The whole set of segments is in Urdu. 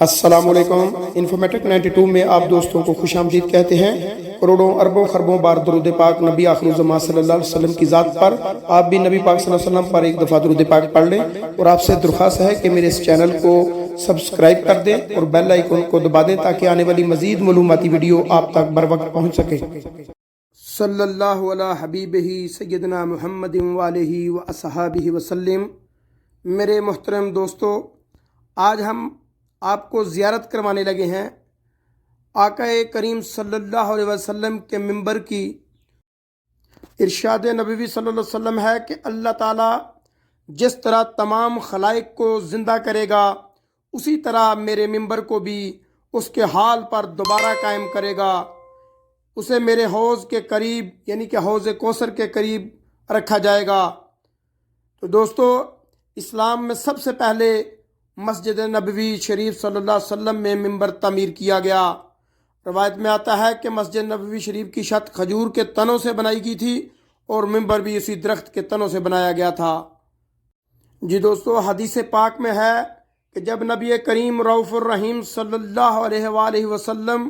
السلام علیکم۔ انفارمیٹک 92 میں آپ دوستوں کو خوش آمدید کہتے ہیں۔ کروڑوں اربوں خربوں بار درود پاک نبی آخر الزمان صلی اللہ علیہ وسلم کی ذات پر آپ بھی نبی پاک صلی اللہ علیہ وسلم پر ایک دفعہ درود پاک پڑھ لیں، اور آپ سے درخواست ہے کہ میرے اس چینل کو سبسکرائب کر دیں اور بیل آئیکن کو دبا دیں تاکہ آنے والی مزید معلوماتی ویڈیو آپ تک بر وقت پہنچ سکے۔ صلی اللہ علی حبیبہ سیدنا محمد وآلہ وصحابہ وسلم۔ میرے محترم دوستو، آج ہم آپ کو زیارت کروانے لگے ہیں آقا کریم صلی اللہ علیہ وسلم کے منبر کی۔ ارشاد نبوی صلی اللہ علیہ وسلم ہے کہ اللہ تعالیٰ جس طرح تمام خلائق کو زندہ کرے گا، اسی طرح میرے منبر کو بھی اس کے حال پر دوبارہ قائم کرے گا، اسے میرے حوض کے قریب یعنی کہ حوض کوثر کے قریب رکھا جائے گا۔ تو دوستو، اسلام میں سب سے پہلے مسجد نبوی شریف صلی اللہ علیہ وسلم میں منبر تعمیر کیا گیا۔ روایت میں آتا ہے کہ مسجد نبوی شریف کی چھت کھجور کے تنوں سے بنائی گئی تھی اور منبر بھی اسی درخت کے تنوں سے بنایا گیا تھا۔ جی دوستو، حدیث پاک میں ہے کہ جب نبی کریم رؤوف الرحیم صلی اللہ علیہ وآلہ وسلم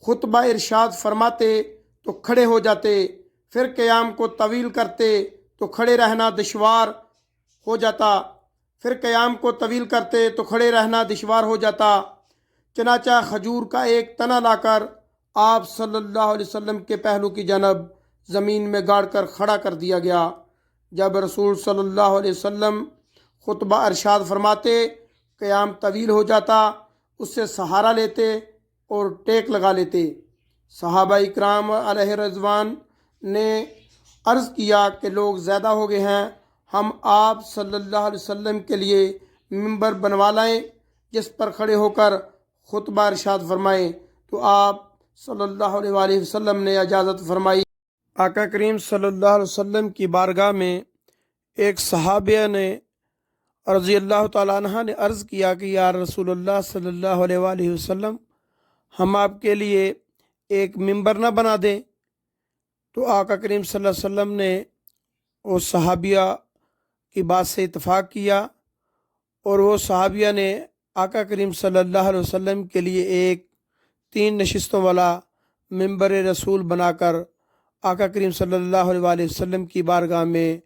خطبہ ارشاد فرماتے تو کھڑے ہو جاتے، پھر قیام کو طویل کرتے تو کھڑے رہنا دشوار ہو جاتا، پھر قیام کو طویل کرتے تو کھڑے رہنا دشوار ہو جاتا۔ چنانچہ کھجور کا ایک تنا لا کر آپ صلی اللہ علیہ وسلم کے پہلو کی جانب زمین میں گاڑ کر کھڑا کر دیا گیا۔ جب رسول صلی اللہ علیہ وسلم خطبہ ارشاد فرماتے، قیام طویل ہو جاتا، اس سے سہارا لیتے اور ٹیک لگا لیتے۔ صحابہ اکرام علیہ رضوان نے عرض کیا کہ لوگ زیادہ ہو گئے ہیں، ہم آپ صلی اللہ علیہ وسلم کے لیے منبر بنوا لائیں جس پر کھڑے ہو کر خطبہ ارشاد فرمائیں، تو آپ صلی اللہ علیہ وآلہ وسلم نے اجازت فرمائی۔ آقا کریم صلی اللہ علیہ وسلم کی بارگاہ میں ایک صحابیہ نے رضی اللہ تعالیٰ عنہ نے عرض کیا کہ یا رسول اللہ صلی اللہ علیہ وآلہ وسلم، ہم آپ کے لیے ایک منبر نہ بنا دیں؟ تو آقا کریم صلی اللہ علیہ وسلم نے اس صحابیہ کی بات سے اتفاق کیا، اور وہ صحابیہ نے آقا کریم صلی اللہ علیہ وسلم کے لیے ایک 3 نشستوں والا منبر رسول بنا کر آقا کریم صلی اللہ علیہ وآلہ وسلم کی بارگاہ میں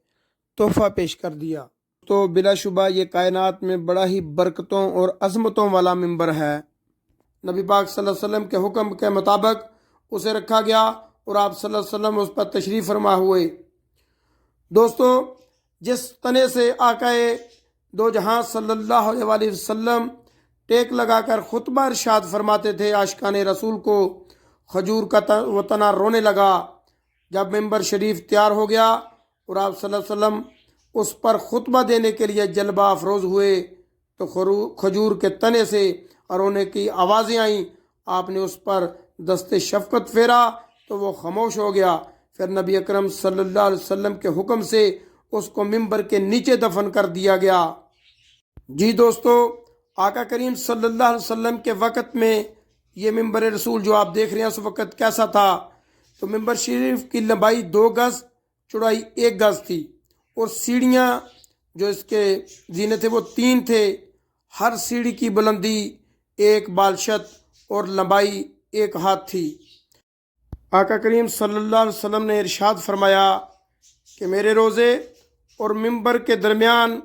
تحفہ پیش کر دیا۔ تو بلا شبہ یہ کائنات میں بڑا ہی برکتوں اور عظمتوں والا منبر ہے۔ نبی پاک صلی اللہ علیہ وسلم کے حکم کے مطابق اسے رکھا گیا اور آپ صلی اللہ علیہ وسلم اس پر تشریف فرما ہوئے۔ دوستو، جس تنے سے آقا دو جہاں صلی اللہ علیہ وآلہ وسلم ٹیک لگا کر خطبہ ارشاد فرماتے تھے، عاشقان رسول کو کھجور کا وہ تنا رونے لگا۔ جب منبر شریف تیار ہو گیا اور آپ صلی اللہ علیہ وسلم اس پر خطبہ دینے کے لیے جلبہ افروز ہوئے تو کھجور کے تنے سے رونے کی آوازیں آئیں۔ آپ نے اس پر دست شفقت پھیرا تو وہ خاموش ہو گیا۔ پھر نبی اکرم صلی اللہ علیہ وسلم کے حکم سے اس کو منبر کے نیچے دفن کر دیا گیا۔ جی دوستو، آقا کریم صلی اللہ علیہ وسلم کے وقت میں یہ منبر رسول جو آپ دیکھ رہے ہیں اس وقت کیسا تھا؟ تو منبر شریف کی لمبائی 2 گز، چوڑائی 1 گز تھی، اور سیڑھیاں جو اس کے زینے تھے وہ 3 تھے۔ ہر سیڑھی کی بلندی 1 بالشت اور لمبائی 1 ہاتھ تھی۔ آقا کریم صلی اللہ علیہ وسلم نے ارشاد فرمایا کہ میرے روزے اور منبر کے درمیان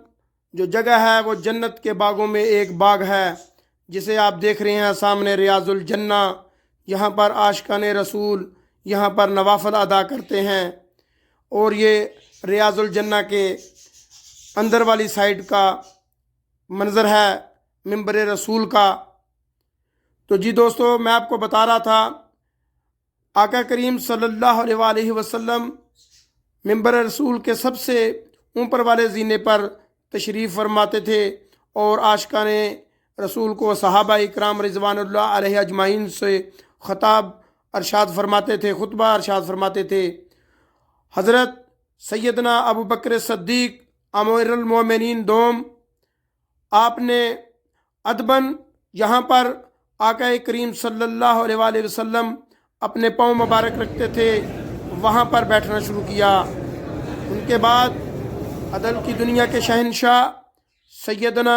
جو جگہ ہے وہ جنت کے باغوں میں ایک باغ ہے، جسے آپ دیکھ رہے ہیں سامنے، ریاض الجنہ۔ یہاں پر عاشقان رسول یہاں پر نوافل ادا کرتے ہیں، اور یہ ریاض الجنہ کے اندر والی سائڈ کا منظر ہے منبر رسول کا۔ تو جی دوستو، میں آپ کو بتا رہا تھا آقا کریم صلی اللہ علیہ وآلہ وسلم منبر رسول کے سب سے اوپر والے زینے پر تشریف فرماتے تھے، اور عاشقان رسول کو صحابہ اکرام رضوان اللہ علیہ اجمعین سے خطاب ارشاد فرماتے تھے، خطبہ ارشاد فرماتے تھے۔ حضرت سیدنا ابو بکر صدیق امیر المومنین دوم، آپ نے ادباً یہاں پر آقا کریم صلی اللہ علیہ وآلہ وسلم اپنے پاؤں مبارک رکھتے تھے، وہاں پر بیٹھنا شروع کیا۔ ان کے بعد عدل کی دنیا کے شہنشاہ سیدنا